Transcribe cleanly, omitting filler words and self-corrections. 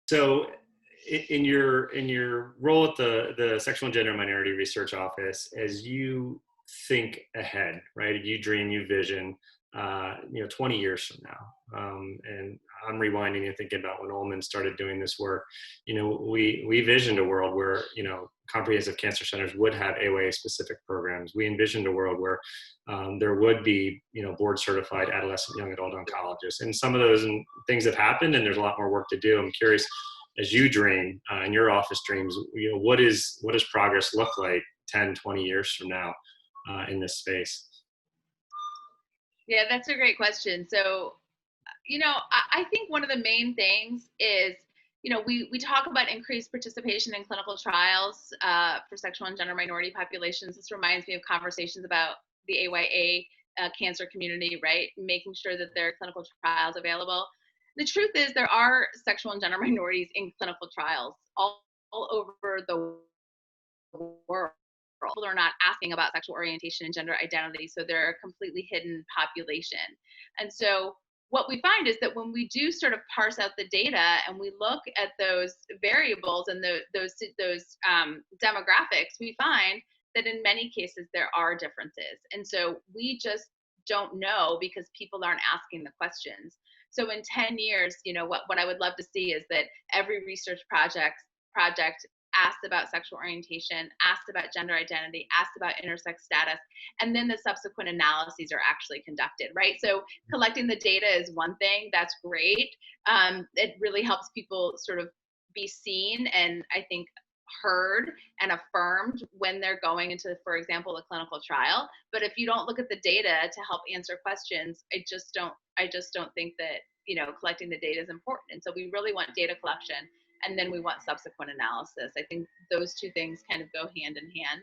So in your role at the Sexual and Gender Minority Research Office, as you think ahead, right? You dream, you vision, 20 years from now. And I'm rewinding and thinking about when Ullman started doing this work. We visioned a world where, comprehensive cancer centers would have AYA specific programs. We envisioned a world where there would be, board certified adolescent young adult oncologists. And some of those things have happened, and there's a lot more work to do. I'm curious, as you dream, in your office dreams, what does progress look like 10, 20 years from now in this space? Yeah, that's a great question. So, I think one of the main things is, we talk about increased participation in clinical trials for sexual and gender minority populations. This reminds me of conversations about the AYA cancer community, right? Making sure that there are clinical trials available. The truth is, there are sexual and gender minorities in clinical trials all over the world. People are not asking about sexual orientation and gender identity, so they're a completely hidden population. And so what we find is that when we do sort of parse out the data and we look at those variables and those demographics, we find that in many cases there are differences. And so we just don't know because people aren't asking the questions. So in 10 years, what I would love to see is that every research project asked about sexual orientation, asked about gender identity, asked about intersex status, and then the subsequent analyses are actually conducted, right? So collecting the data is one thing, that's great. It really helps people sort of be seen and I think heard and affirmed when they're going into, for example, a clinical trial. But if you don't look at the data to help answer questions, I just don't think that, collecting the data is important. And so we really want data collection, and then we want subsequent analysis. I think those two things kind of go hand in hand.